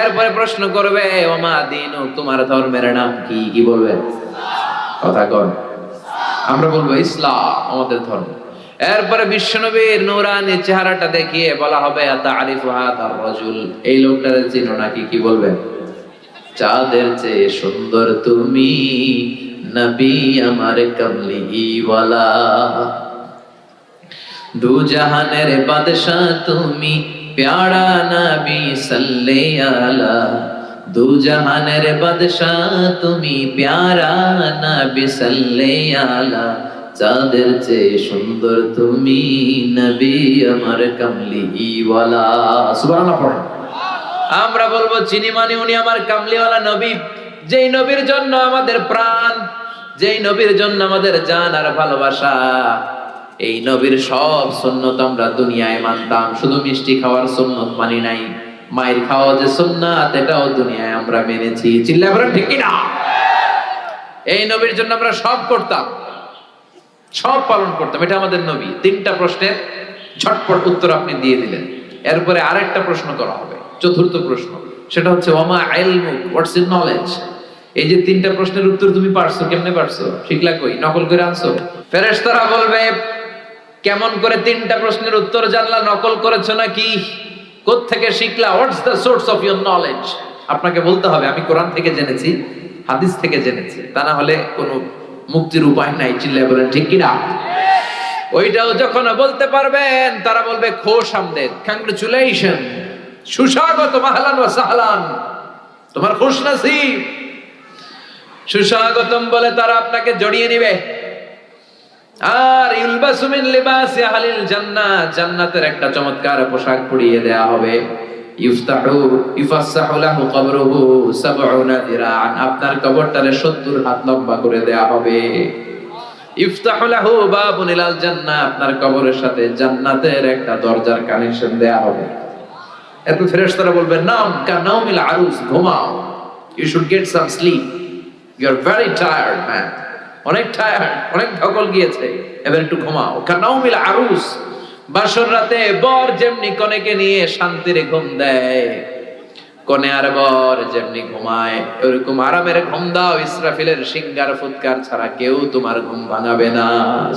এরপরে প্রশ্ন করবে, ওমা দিনু, তোমার ধর্মের নাম কি? কি বলবে? কথা কন। আমরা বলবো ইসলাম আমাদের ধর্ম। এরপরে বিশ্বনবীর নূরানি চেহারাটা দেখিয়ে বলা হবে, আতারিফু হাদার রাজুল, এই লোকটারে চিনো নাকি? কি বলবেন? চাঁদের চেয়ে সুন্দর তুমি, নবী আমার কমলি ওয়ালা, দু জাহানের বাদশাহ তুমি, প্যারা নবী সাল্লে আলা, দু জাহানের বাদশাহ তুমি, প্যারা নবী সাল্লে আলা, চাঁদের চেয়ে সুন্দর তুমি, নবী আমার কামলি ওয়ালা। সুবহানাল্লাহ পড়ো। আমরা বলবো চিনি মানে উনি আমার কামলিওয়ালা নবী, যেই নবীর জন্য আমাদের প্রাণ, যেই নবীর জন্য আমাদের জান আর ভালোবাসা। এই নবীর সব সুন্নত আমরা দুনিয়ায় মানতাম, শুধু মিষ্টি খাওয়ার সুন্নত মানি নাই। মায়ের খাওয়া যে সুন্নাত, এটাও দুনিয়ায় আমরা মেনেছি। চিল্লায় বলেন ঠিক কি না? এই নবীর জন্য আমরা সব করতাম, সব পালন করতাম। এটা আমাদের নবী। 3টা প্রশ্নের ঝটপট উত্তর আপনি দিয়ে দিলেন। এরপরে আরেকটা প্রশ্ন করা হবে, চতুর্থ প্রশ্ন, সেটা হচ্ছে ওয়ামা ইলমুক, হোয়াটস ইউর নলেজ? এই যে 3টা প্রশ্নের উত্তর তুমি পারছো, কেমনে পারছো? শিখলা কই? নকল করে আনছো? ফেরেশতারা বলবে, কেমন করে 3টা প্রশ্নের উত্তর জানলা? নকল করেছো নাকি? কোত্থেকে শিখলা? What's the source of your knowledge? আপনাকে বলতে হবে আমি কোরআন থেকে জেনেছি, হাদিস থেকে জেনেছি, তা না হলে কোনো মুক্তির উপায় নাই। চিল্লায় বলেন ঠিক কি না? ওইটাও যখন বলতে পারবেন, তারা বলবে খোশ আমদেদ, কংগ্রেচুলেশন, সুস্বাগত, মাহলান ওয়া সাহলান, তোমার খুশ নসিব, সুস্বাগতম বলে তারা আপনাকে জড়িয়ে নিবে। আর ইলবাসু মিন লিবাসি আহলিল জান্নাহ, জান্নাতের একটা চমৎকার পোশাক পরিয়ে দেয়া হবে। ইউফাসসাহু লাহু কবরুহু 70 দিরাআন, আপনার কবরটারে 70 হাত লম্বা করে দেয়া হবে। ইফতাহু লাহু বাবুন ইলাল জান্নাহ, আপনার কবরের সাথে জান্নাতের একটা দরজার কানেকশন দেয়া হবে। এত ফেরেশতারা বলবে, নাম কা নাউমিল আরুস, ঘুমাও, you should get some sleep, you are very tired man, অনেক টায়ার্ড, অনেক ধকল গিয়েছে, এবার একটু ঘুমাও। কা নাউমিল আরুস, বাসর রাতে বর যেমনি কনেকে নিয়ে শান্তিরে ঘুম দেয়, কনে আর বর যেমনি ঘুমায়, ওরকম আরামের ঘুম দাও। ইসরাফিলের সিঙ্গার ফুৎকার ছাড়া কেউ তোমার ঘুম ভাঙাবে না।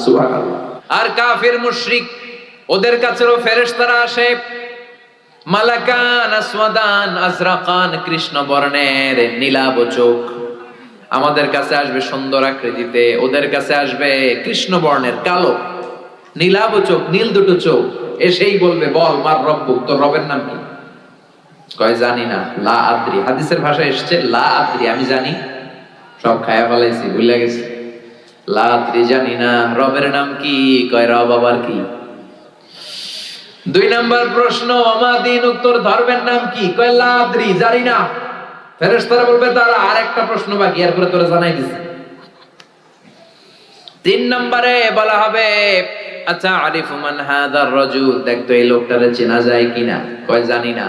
সুবহানাল্লাহ। আর কাফির মুশরিক, ওদের কাছেও ফেরেশতারা আসে, মালাকান আসওয়াদান আজরাকান, কৃষ্ণ বর্ণের নীলাভ চোখ। আমাদের কাছে আসবে সুন্দর আকৃতিতে, ওদের কাছে আসবে কৃষ্ণ বর্ণের কালো নীলাভ চোখ, নীল দুটো চোখ। এসেই বলবে, বল মার রব্বুক, তোর রবের নাম কি? কয় জানি না, লা আদ্রি। হাদিসের ভাষায় এসেছে লা আদ্রি, আমি জানি, সব খায়া ফেলাইছি, ভুলে গেছি, লা আদ্রি, জানি না। রবের নাম কি? কয় রব আবার কি? 2 নাম্বার প্রশ্ন, ওমা দীনুক, তোর ধর্মের নাম কি? কয় লা আদ্রি, জানি না। ফেরেশতারা বলবে, তারা আরেকটা প্রশ্ন বাকি, এরপরে তোরা জানাই দিছি। 3 নম্বরে বলা হবে, আচ্ছা আরিফু মান হাদার রাজুল, দেখতো এই লোকটারে চেনা যায় কিনা? কয় জানি না।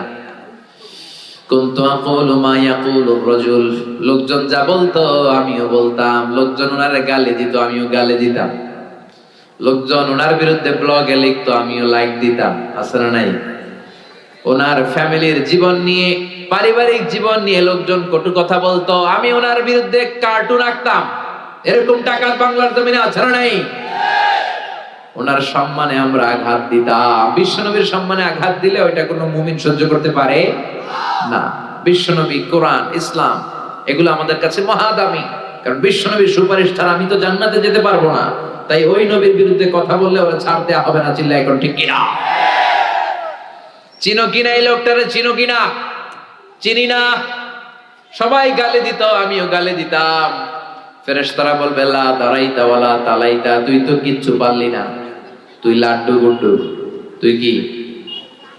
কুনতু আকুলু মা ইয়াকুলুর রাজুল, লোকজন যা বলতো আমিও বলতাম, লোকজন ওনারে গালি দিত আমিও গালি দিতাম, লোকজন ওনার বিরুদ্ধে ব্লগে লিখতো আমিও লাইক দিতাম। আছে না নাই? ওনার ফ্যামিলির জীবন নিয়ে, পারিবারিক জীবন নিয়ে লোকজন কটু কথা বলতো, আমি ওনার বিরুদ্ধে কার্টুন আঁকতাম। এরকম টাকা বাংলার জমিনে আছে না নাই? ওনার সম্মানে আমরা আঘাত দিতাম। বিশ্বনবীর সম্মানে আঘাত দিলে ওইটা কোনো মুমিন সহ্য করতে পারে না। বিশ্বনবী, কোরআন, ইসলাম এগুলো আমাদের কাছে মহাদামি, কারণ বিশ্বনবীর সুপারিশ ছাড়া আমি তো জান্নাতে যেতে পারবো না। তাই ওই নবীর বিরুদ্ধে কথা বললে ওরা ছাড় দেওয়া হবে না। চিল্লায় এখন ঠিক কিনা? চিনো কিনা এই লোকটারে? চিনো কিনা? চিনি না। সবাই গালি দিত, আমিও গালি দিতাম। ফেরেশতারা বলবে লা দারাইতা ওয়ালা তালাইতা, তুই তো কিচ্ছু পারলি না, তুই লাড্ডু গুড্ডু। তুই কি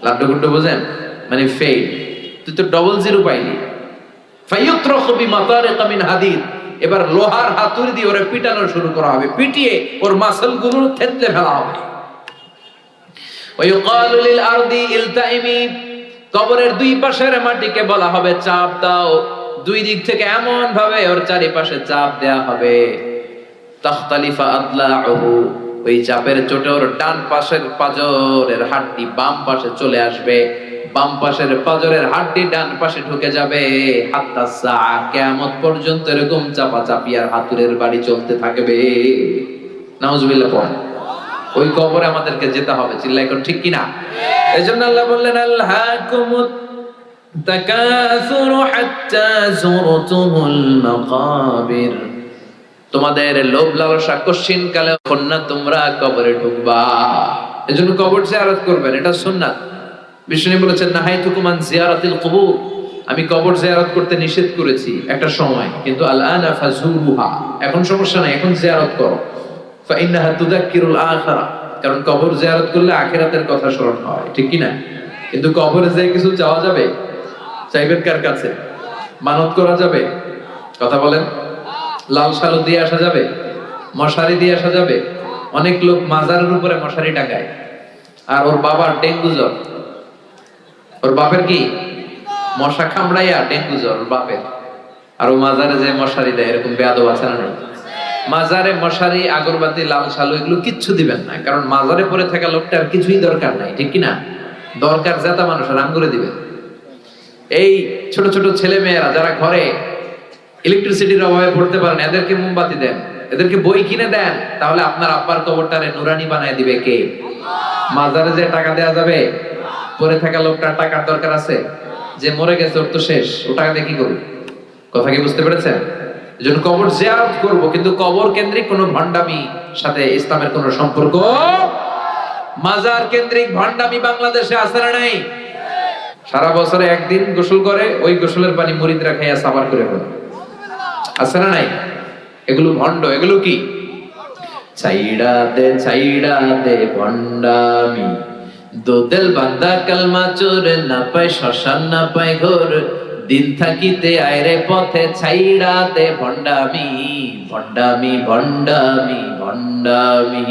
লাড্ডু গুড্ডু বোঝেন? মানে ফেল, তুই তো ডবল জিরো পাইলি। ফায়ুতরাখু বিমাতারিকা মিন হাদিদ, এবার লোহার হাতুড়ি দিয়ে ওরে পিটানো শুরু করা হবে, পিটিয়ে ওর মাসলগুলো থেতলে ফেলা হবে। ওয়ায়ুকালু লিল আরদি ইলতাইমি, কবরের দুই পাশের মাটিকে বলা হবে চাপ দাও। দুই দিক থেকে এমন ভাবে ওর চারিপাশে চাপ দেয়া হবে, তাখতালিফা আদলাউহু, ওই চাপের চোটে ওর ডান পাশের পাজরের হাড়টি বাম পাশে চলে আসবে, বাম পাশের পাজরের হাড়টি ডান পাশে ঢুকে যাবে। হাত্তা সা, কিয়ামত পর্যন্ত এরকম চাপাচাপি আর হাতুড়ের বাড়ি চলতে থাকবে। নাউজুবিল্লাহ পড়েন। ওই কবরে আমাদেরকে যেতে হবে। চিল্লায় এখন ঠিক কিনা? এজন্য আল্লাহ বললেন আল্লাহকুমুত তাকাসুরু হাত্তা যুরতুমুল মাকাবির, তোমাদের লোভ লালসা কশিন কালে কন্যা তোমরা কবরে ঢুকবা। এজন্য কবর জিয়ারত করবেন, এটা সুন্নাত। বিষ্ণু বলেছেন নাহাইতুকুম আন জিয়ারাতিল কুবুর, আমি কবর জিয়ারত করতে নিষেধ করেছি একটা সময়, কিন্তু আলআনা ফাজুরুহা, এখন সমস্যা নাই, এখন জিয়ারত করো। ফাইন্নাহা তুযাক্কিরুল আখিরা, কারণ কবর জিয়ারত করলে আখিরাতের কথা স্মরণ হয়, ঠিক কি না? কিন্তু কবরে যে কিছু চাওয়া যাবে? চাইবেন কার কাছে? মানত করা যাবে? কথা বলেন। লাল শালু দিয়ে আসা যাবে? মশারি দিয়ে আসা যাবে? অনেক লোক মাজারের উপরে মশারি টাকায়, আর ওর বাবার ডেঙ্গু জ্বর। ওর বাপের কি মশা কামড়াইয়া ডেঙ্গু জ্বর ওর বাপের, আর ও মাজারে যে মশারি দেয়। এরকম বেয়াদব আছে না? মাজারে মশারি, আগরবাতি, লাল শালু এগুলো কিচ্ছু দিবেন না, কারণ মাজারে পড়ে থাকা লোকটার কিছুই দরকার নাই, ঠিক কিনা? দরকার জেতা মানুষের আঙ্গুরে দিবেন। এই ছোট ছোট ছেলে মেয়েরা যারা ঘরে ইলেকট্রিসিটির অভাবে পড়তে পারেন, এদেরকে মোমবাতি দেন, এদেরকে বই কিনে দেন, তাহলে আপনার আব্বার কবরটারে নুরানি বানায় দিবে কে? মাজারে যে টাকা দেয়া যাবে? পড়ে থাকা লোকটার টাকার দরকার আছে, যে মরে গেছে ওর তো শেষ, ও টাকা দিয়ে কি করবে? কথা কি বুঝতে পেরেছেন? এজন্য কবর জিয়ারত করব, কিন্তু কবর কেন্দ্রিক কোনো ভণ্ডামি সাথে ইসলামের কোনো সম্পর্ক। মাজার কেন্দ্রিক ভণ্ডামি বাংলাদেশে আছে না নাই? সারা বছরে একদিন গোসল করে, ওই গোসলের পানি মুরিদরা খাইয়া সাবার করে ফেলে, আছে না নাই? এগুলো ভণ্ড। এগুলো কি? ছাইড়া দে ভণ্ডামি, দোদেল বান্দা কালমা চোর, না পায় শ্মশান না পায় ঘোর, দিন থাকিতে আয়রে পথে ছাইড়া দে ভণ্ডামি, ভণ্ডামি ভণ্ডামি ভণ্ডামি,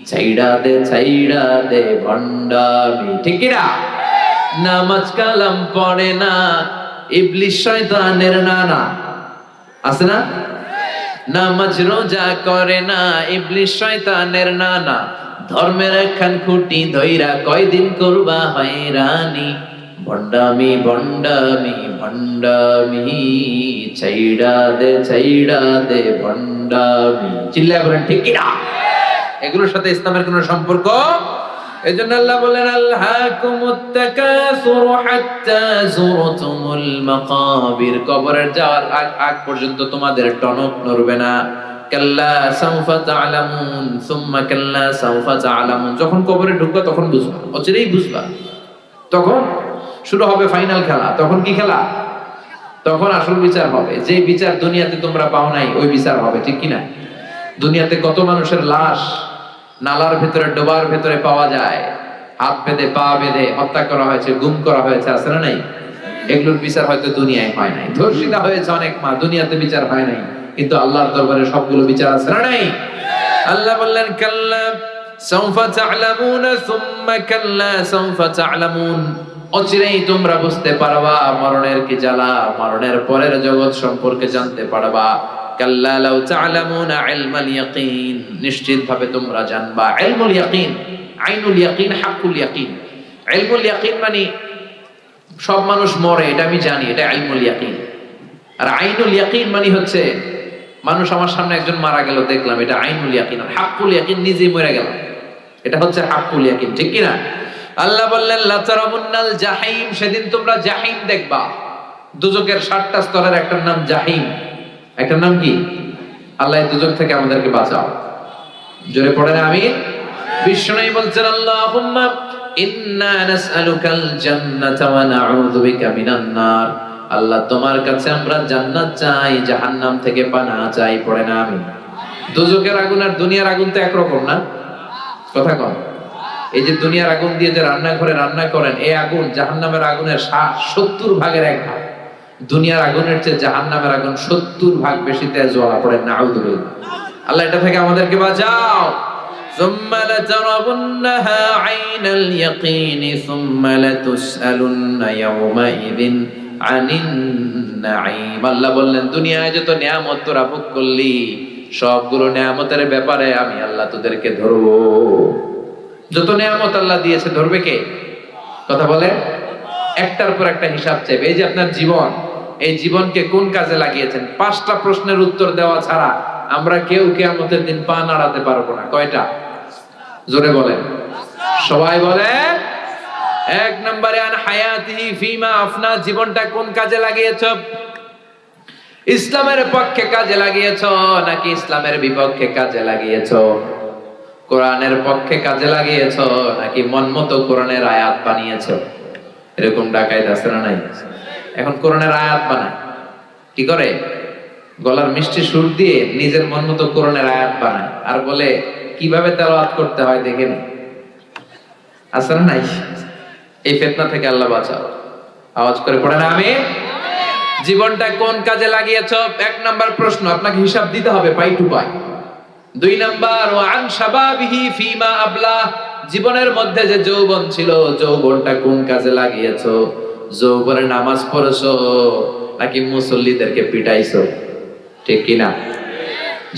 ছাইড়া দে ভণ্ডামি, ঠিক কিনা? নামাজ কালাম পড়ে না, ইবলিস শয়তানের নানা, আছে না? নামাজ রোজা করে না, ইবলিস শয়তানের নানা, ধর্মের একখান খুঁটি ধইরা কয়দিন করবা হয়রানি, ভণ্ডামি ভণ্ডামি ভণ্ডামি, ছাইড়া দে ভণ্ডামি। চিল্লায় বলেন ঠিক কিনা? এগুলোর সাথে ইসলামের কোনো সম্পর্ক। এজন্য আল্লাহ বলেন আল্লাহকুমুত তাকাসুরু হাত্তা যুরতুমুল মাকাবির, কবরের যাওয়ার আগ পর্যন্ত তোমাদের টনক নড়বে না। কাল্লা সাউফা তা'লামুন সুম্মা কাল্লা সাউফা তা'লামুন, যখন কবরে ঢুকবা তখন বুঝবা, অচিরেই বুঝবা। তখন শুরু হবে ফাইনাল খেলা। তখন কি খেলা? তখন আসল বিচার হবে। যে বিচার দুনিয়াতে তোমরা পাও নাই, ওই বিচার হবে, ঠিক কিনা? দুনিয়াতে কত মানুষের লাশ নালার ভেতরে, ডোবার ভেতরে পাওয়া যায়, হাত বেঁধে পা বেঁধে হত্যা করা হয়েছে, গুম করা হয়েছে, আছে না নাই? এগুলোর বিচার হয়তো দুনিয়ায় হয় নাই। ধর্ষিতা হয়েছে অনেক মা, দুনিয়াতে বিচার হয় নাই, কিন্তু আল্লাহর দরবারে সবগুলো বিচার আছে না নাই? আল্লাহ বললেন কাল্লা সাউফা তা'লামুন সুম্মা কাল্লা সাউফা তা'লামুন, অচিরেই তোমরা বুঝতে পারবা মরণের কি জ্বালা, মরণের পরের জগৎ সম্পর্কে জানতে পারবা। কাল্লা লাউ তা'লামুনা ইলমাল ইয়াকিন, নিশ্চিত ভাবে তোমরা জানবা ইলমুল ইয়াকিন, আইনুল ইয়াকিন, হাক্কুল ইয়াকিন। ইলমুল ইয়াকিন মানে সব মানুষ মরে, এটা আমি জানি, এটা ইলমুল ইয়াকিন। আর আইনুল ইয়াকিন মানে হচ্ছে মানুষ আমার সামনে একজন মারা গেল, দেখলাম এটা আইনুল ইয়াকিন, হাক্কুল ইয়াকিন, নিজেই মরে গেল, এটা হচ্ছে হাক্কুল ইয়াকিন, ঠিক কিনা? আল্লাহ বললেন লাতারাবুন্নাল জাহিম, সেদিন তোমরা জাহিম দেখবা। দুজকের 7টা স্তরের একটার নাম জাহিম, একটার নাম কি? আল্লাহ দুজক থেকে আমাদেরকে বাঁচাও, জোরে পড়েন আমিন। বিষ্ণু বলছেন আল্লাহুম্মা ইন্না নাসআলুকাল জান্নাতা ওয়া নাউযু বিকা মিনান নার। আল্লাহ তোমার কাছে আমরা জান্নাত চাই, জাহান্নাম থেকে পানাহ চাই, পড়েন আমিন। দুজকের আগুন আর দুনিয়ার আগুন তো একরকম না, কথা কন। এই যে দুনিয়ার আগুন দিয়ে যে রান্নাঘরে রান্না করেন, এই আগুন জাহান্নামের আগুনের 70 ভাগের 1 ভাগ। দুনিয়ার আগুনের চেয়ে জাহান্নামের আগুন 70 ভাগ বেশি তেজ জ্বালা, পড়েন নাউযুবিল্লাহ। আল্লাহ এটা থেকে আমাদেরকে বাঁচাও। সুম্মা লাতারাবুন্নাহা আইনাল ইয়াকিন সুম্মা লাতুসআলুন্না ইয়াওমাইযিন আনিন নাঈম। আল্লাহ বললেন দুনিয়ায় যত নিয়ামত তোরা ভোগ করলি, সবগুলো নিয়ামতের ব্যাপারে আমি আল্লাহ তোদেরকে ধরবো। যত নিয়ামত আল্লাহ দিয়েছে ধরবে কে? কথা বলে, একটার পর একটা হিসাব চাইবে। এই যে আপনার জীবন, এই জীবনকে কোন কাজে লাগিয়েছেন? 5টা প্রশ্নের উত্তর দেওয়া ছাড়া আমরা কেউ কিয়ামতের দিন পা নাড়াতে পারবো না। কয়টা? জোরে বলেন, সবাই বলে। 1 নম্বরে আন হায়াতিহি ফিমা আফনা, জীবনটা কোন কাজে লাগিয়েছ? ইসলামের পক্ষে কাজে লাগিয়েছ নাকি ইসলামের বিপক্ষে কাজে লাগিয়েছ? কোরআনের পক্ষে কাজে লাগিয়েছ নাকি মন মতো কোরআনের আয়াত বানিয়েছ? এরকম ডাকাইত আছে না নাই? এখন কোরআনের আয়াত বানায়, কি করে? গলার মিষ্টি সুর দিয়ে নিজের মন মতো কোরআনের আয়াত বানায়, আর বলে কিভাবে তেলাওয়াত করতে হয় দেখে নি। আছে না নাই? এই ফিতনা থেকে আল্লাহ বাঁচাও। আওয়াজ করে পড়েন আমিন। জীবনটা কোন কাজে লাগিয়েছ? 1 নাম্বার প্রশ্ন, আপনাকে হিসাব দিতে হবে পাই টু পাই। 2 নাম্বার ওয়া আন শাবাবিহি ফিমা আবলা, জীবনের মধ্যে যে যৌবন ছিল, যৌবনটা কোন কাজে লাগিয়েছো? যৌবনে নামাজ পড়েছো নাকি মুসল্লিদেরকে পিটাইছো? ঠিক কিনা?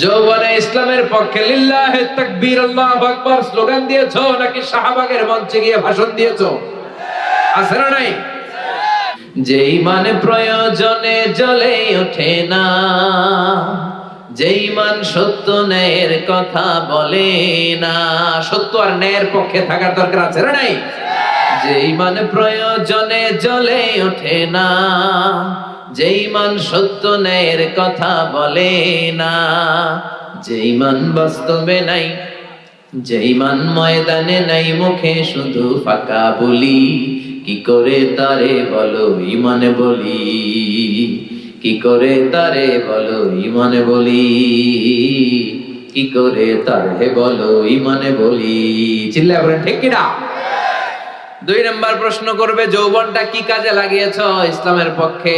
যৌবনে ইসলামের পক্ষে লিল্লাহি তাকবীর আল্লাহু আকবার স্লোগান দিয়েছো নাকি শাহবাগের মঞ্চে গিয়ে ভাষণ দিয়েছো? আছে না নাই? যে ঈমান প্রয়োজনে জ্বলে ওঠে না, যে ঈমান সত্য ন্যায়ের কথা বলে না। সত্য আর ন্যায়ের পক্ষে থাকার দরকার আছে না নাই? যে ঈমান প্রয়োজনে জ্বলে ওঠে না, যে ঈমান সত্য ন্যায়ের কথা বলে না, যে ঈমান বাস্তবে নাই, যে ঈমান ময়দানে নাই, মুখে শুধু ফাঁকা বলি, কি করে তারে বলো ঈমানে বলি, কি করে তারে বলো ঈমানে বলি, কি করে তারে বলো ঈমানে বলি। চিল্লায় বলেন ঠিক কিনা? 2 নাম্বার প্রশ্ন করবে, যৌবনটা কি কাজে লাগিয়েছো? ইসলামের পক্ষে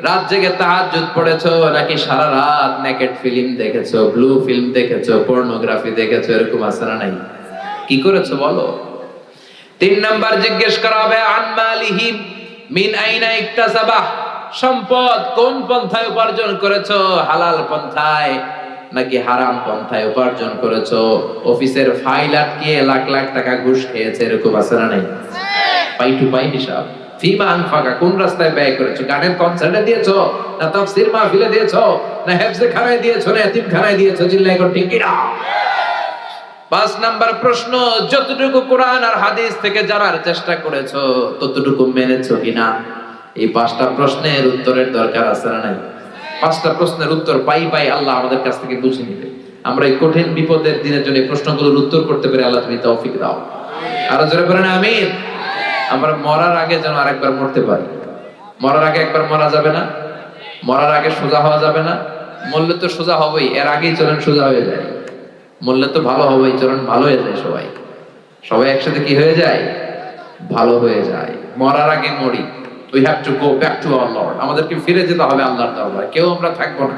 রাত জেগে তাহাজ্জুদ পড়েছো নাকি সারা রাত নেকেড ফিল্ম দেখেছো, ব্লু ফিল্ম দেখেছো, পর্নোগ্রাফি দেখেছো? এরকম আছে না নাই? কি করেছো বলো। 3 নাম্বার জিজ্ঞেস করা হবে আন মালিহি মিন আইনা ইকতাসাবাহ, সম্পদ কোন পন্থায় উপার্জন করেছো? হালাল পন্থায় নাকি হারাম পন্থায় উপার্জন করেছো? অফিসের ফাইল আটকিয়ে লাখ লাখ টাকা ঘুষ খেয়েছে, এরকম আছে না নাই? পাই টু পাই হিসাব। ফিমা আনফাকা, কোন রাস্তায় ব্যয় করেছো? গানের কনসার্টে দিয়েছো না তাফসীর মাহফিলে দিয়েছো না হেফজে খানায় দিয়েছো না এতিম খানায় দিয়েছো? চিল্লায় এখন ঠিক কিনা? 5 নাম্বার প্রশ্ন, যতটুকু কোরআন আর হাদিস থেকে জানার চেষ্টা করেছো ততটুকু মেনেছো কিনা? এই 5টা প্রশ্নের উত্তরের দরকার আছে না নাই? 5টা প্রশ্নের উত্তর পাই পাই আল্লাহ আমাদের কাছ থেকে বুঝে নিবে। আমরা এই কঠিন বিপদের দিনের জন্য এই প্রশ্নগুলোর উত্তর করতে পেরে আল্লাহ তুমি তৌফিক দাও। আরো জোরে বলেন আমিন। আমরা মরার আগে যেন আরেকবার মরতে পারি। মরার আগে একবার মরা যাবে না? মরার আগে সোজা হওয়া যাবে না? মরলে তো সোজা হবেই, এর আগেই চলেন সোজা হয়ে যায়। মরলে তো ভালো হবেই, চলেন ভালো হয়ে যায়। সবাই সবাই একসাথে কি হয়ে যায়? ভালো হয়ে যায়। মরার আগে মরি। We have to go back to our Lord. আমাদেরকে ফিরে যেতে হবে আল্লাহর দরবারে, কেউ আমরা থাকবো না।